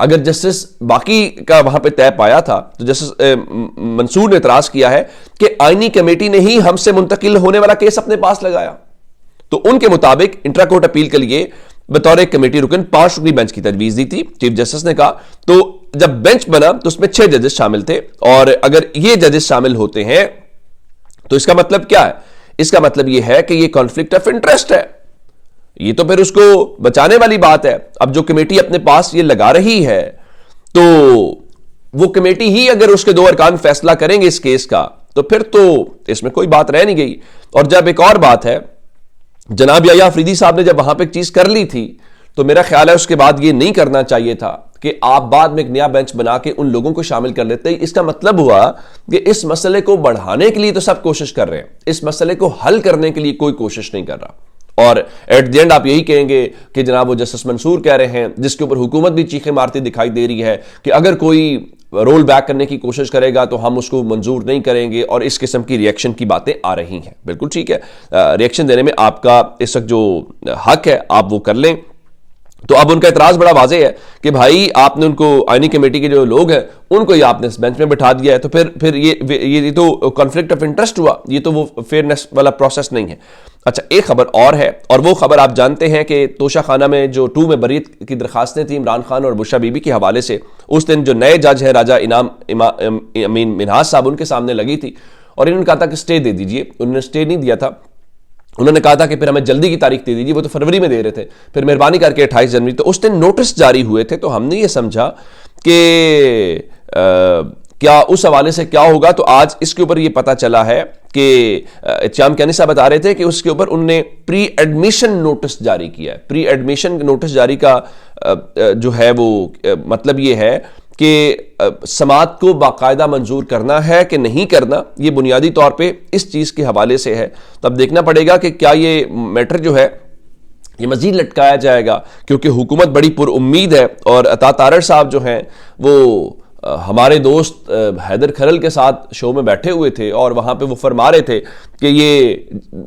اگر جسٹس باقی کا وہاں پہ طے پایا تھا تو جسٹس منصور نے اعتراض کیا ہے کہ آئینی کمیٹی نے ہی ہم سے منتقل ہونے والا کیس اپنے پاس لگایا. تو ان کے مطابق انٹرا کورٹ اپیل کے لیے بطور ایک کمیٹی رکن 5 رکنی بینچ کی تجویز دی تھی. چیف جسٹس نے کہا تو جب بینچ بنا تو اس میں 6 ججز شامل تھے, اور اگر یہ ججز شامل ہوتے ہیں تو اس کا مطلب کیا ہے؟ اس کا مطلب یہ ہے کہ یہ کانفلکٹ آف انٹرسٹ ہے. یہ تو پھر اس کو بچانے والی بات ہے. اب جو کمیٹی اپنے پاس یہ لگا رہی ہے تو وہ کمیٹی ہی اگر اس کے 2 ارکان فیصلہ کریں گے اس کیس کا تو پھر تو اس میں کوئی بات رہ نہیں گئی. اور جب ایک اور بات ہے, جناب یحییٰ آفریدی صاحب نے جب وہاں پہ ایک چیز کر لی تھی تو میرا خیال ہے اس کے بعد یہ نہیں کرنا چاہیے تھا کہ آپ بعد میں ایک نیا بینچ بنا کے ان لوگوں کو شامل کر لیتے. اس کا مطلب ہوا کہ اس مسئلے کو بڑھانے کے لیے تو سب کوشش کر رہے ہیں, اس مسئلے کو حل کرنے کے لیے کوئی کوشش نہیں کر رہا. اور ایٹ دی اینڈ آپ یہی کہیں گے کہ جناب وہ جسٹس منصور کہہ رہے ہیں, جس کے اوپر حکومت بھی چیخیں مارتی دکھائی دے رہی ہے کہ اگر کوئی رول بیک کرنے کی کوشش کرے گا تو ہم اس کو منظور نہیں کریں گے, اور اس قسم کی ریئیکشن کی باتیں آ رہی ہیں. بالکل ٹھیک ہے, ریئیکشن دینے میں آپ کا اس وقت جو حق ہے آپ وہ کر لیں. تو اب ان کا اعتراض بڑا واضح ہے کہ بھائی آپ نے ان کو آئینی کمیٹی کے جو لوگ ہیں ان کو ہی آپ نے اس بینچ میں بٹھا دیا ہے, تو پھر یہ تو کانفلکٹ آف انٹرسٹ ہوا, یہ تو وہ فیئرنیس والا پروسیس نہیں ہے. اچھا, ایک خبر اور ہے, اور وہ خبر آپ جانتے ہیں کہ توشہ خانہ میں جو 2 میں بریت کی درخواستیں تھیں عمران خان اور بشرا بی بی کے حوالے سے, اس دن جو نئے جج ہیں راجہ انعام امین منہاج صاحب ان کے سامنے لگی تھی, اور انہوں نے کہا تھا کہ سٹے دے دیجئے. انہوں نے سٹے نہیں دیا تھا, انہوں نے کہا تھا کہ پھر ہمیں جلدی کی تاریخ دے دیجیے. وہ تو فروری میں دے رہے تھے, پھر مہربانی کر کے 28 جنوری. تو اس دن نوٹس جاری ہوئے تھے, تو ہم نے یہ سمجھا کہ کیا اس حوالے سے کیا ہوگا. تو آج اس کے اوپر یہ پتا چلا ہے کہ اتشام کیانی صاحب بتا رہے تھے کہ اس کے اوپر انہوں نے پری ایڈمیشن نوٹس جاری کیا ہے. پری ایڈمیشن نوٹس جاری کا جو ہے وہ مطلب یہ ہے کہ سماعت کو باقاعدہ منظور کرنا ہے کہ نہیں کرنا, یہ بنیادی طور پہ اس چیز کے حوالے سے ہے. تو اب دیکھنا پڑے گا کہ کیا یہ میٹر جو ہے یہ مزید لٹکایا جائے گا, کیونکہ حکومت بڑی پر امید ہے. اور عطا تارڑ صاحب جو ہیں وہ ہمارے دوست حیدر کھرل کے ساتھ شو میں بیٹھے ہوئے تھے, اور وہاں پہ وہ فرما رہے تھے کہ یہ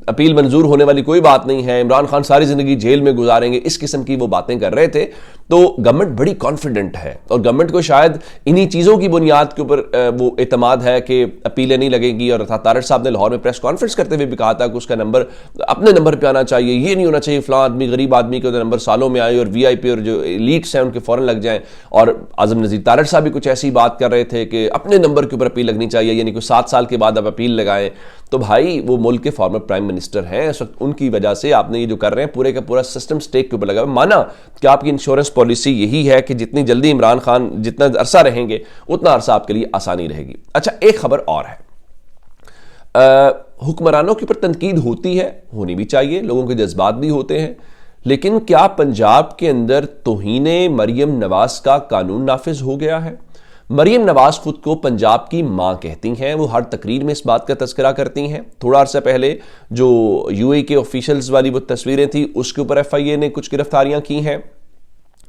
اپیل منظور ہونے والی کوئی بات نہیں ہے, عمران خان ساری زندگی جیل میں گزاریں گے, اس قسم کی وہ باتیں کر رہے تھے. تو گورنمنٹ بڑی کانفیڈنٹ ہے, اور گورنمنٹ کو شاید انہی چیزوں کی بنیاد کے اوپر وہ اعتماد ہے کہ اپیلیں نہیں لگیں گی. اور عطا تارڑ صاحب نے لاہور میں پریس کانفرنس کرتے ہوئے بھی کہا تھا کہ اس کا نمبر اپنے نمبر پہ آنا چاہیے, یہ نہیں ہونا چاہیے فلاں آدمی غریب آدمی کے نمبر سالوں میں آئے اور وی آئی پی اور جو ایلیٹس ہیں ان کے فوراً لگ جائیں. اور اعظم نذیر تارڑ صاحب بھی کچھ ایسی بات کر رہے تھے کہ اپنے نمبر کے اوپر اپیل لگنی چاہیے, یعنی کوئی 7 سال کے بعد آپ اپیل لگائیں. تو بھائی وہ ملک کے فارمر پرائم منسٹر ہیں اس وقت, ان کی وجہ سے آپ نے یہ جو کر رہے ہیں پورے کا پورا سسٹم سٹیک کے اوپر لگا. مانا کہ آپ کی انشورنس پالیسی یہی ہے کہ جتنی جلدی عمران خان جتنا عرصہ رہیں گے اتنا عرصہ آپ کے لیے آسانی رہے گی. اچھا, ایک خبر اور ہے, حکمرانوں کے اوپر تنقید ہوتی ہے, ہونی بھی چاہیے, لوگوں کے جذبات بھی ہوتے ہیں, لیکن کیا پنجاب کے اندر توہین مریم نواز کا قانون نافذ ہو گیا ہے؟ مریم نواز خود کو پنجاب کی ماں کہتی ہیں, وہ ہر تقریر میں اس بات کا تذکرہ کرتی ہیں. تھوڑا عرصہ پہلے جو یو اے کے آفیشلز والی وہ تصویریں تھیں اس کے اوپر ایف آئی اے نے کچھ گرفتاریاں کی ہیں.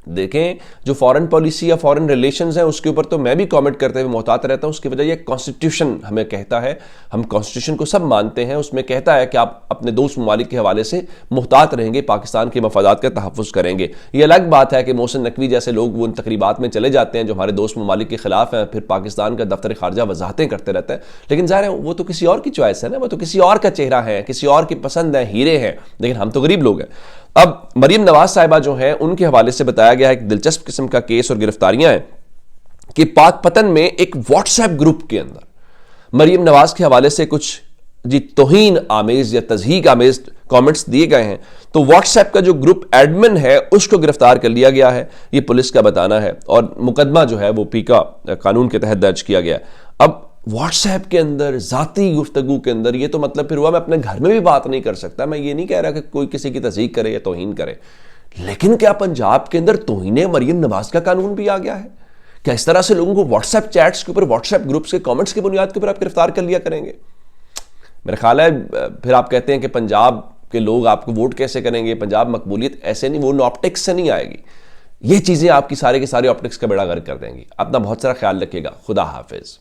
دیکھیں جو فارن پالیسی یا فارن ریلیشنز ہیں اس کے اوپر تو میں بھی کامنٹ کرتے ہوئے محتاط رہتا ہوں. اس کی وجہ یہ کانسٹیٹیوشن ہمیں کہتا ہے, ہم کانسٹیٹیوشن کو سب مانتے ہیں, اس میں کہتا ہے کہ آپ اپنے دوست ممالک کے حوالے سے محتاط رہیں گے, پاکستان کے مفادات کا تحفظ کریں گے. یہ الگ بات ہے کہ محسن نقوی جیسے لوگ وہ ان تقریبات میں چلے جاتے ہیں جو ہمارے دوست ممالک کے خلاف ہیں, پھر پاکستان کا دفتر خارجہ وضاحتیں کرتے رہتا ہے. لیکن ظاہر ہے وہ تو کسی اور کی چوائس ہے نا, وہ تو کسی اور کا چہرہ ہے, کسی اور کی پسند ہے, ہیرے ہیں, لیکن ہم تو غریب لوگ ہیں. اب مریم نواز صاحبہ جو ہیں ان کے حوالے سے بتایا گیا ہے ایک دلچسپ قسم کا کیس اور گرفتاریاں ہیں کہ پاک پتن میں ایک واٹس ایپ گروپ کے اندر مریم نواز کے حوالے سے کچھ توہین آمیز یا تضحیک آمیز کامنٹس دیے گئے ہیں. تو واٹس ایپ کا جو گروپ ایڈمن ہے اس کو گرفتار کر لیا گیا ہے, یہ پولیس کا بتانا ہے, اور مقدمہ جو ہے وہ پیکا قانون کے تحت درج کیا گیا ہے. اب واٹس ایپ کے اندر ذاتی گفتگو کے اندر یہ تو مطلب پھر ہوا میں اپنے گھر میں بھی بات نہیں کر سکتا. میں یہ نہیں کہہ رہا کہ کوئی کسی کی تضحیک کرے یا توہین کرے, لیکن کیا پنجاب کے اندر توہین مریم نواز کا قانون بھی آ گیا ہے؟ کیا اس طرح سے لوگوں کو واٹس ایپ چیٹس کے اوپر, واٹس ایپ گروپس کے کامنٹس کی بنیاد کے اوپر آپ گرفتار کر لیا کریں گے؟ میرا خیال ہے پھر آپ کہتے ہیں کہ پنجاب کے لوگ آپ کو ووٹ کیسے کریں گے, پنجاب مقبولیت ایسے نہیں, وہ آپٹکس سے نہیں آئے گی. یہ چیزیں آپ کی سارے کے سارے آپٹکس کا بیڑا غرق کر دیں گی. اپنا بہت سارا خیال رکھیے گا. خدا حافظ.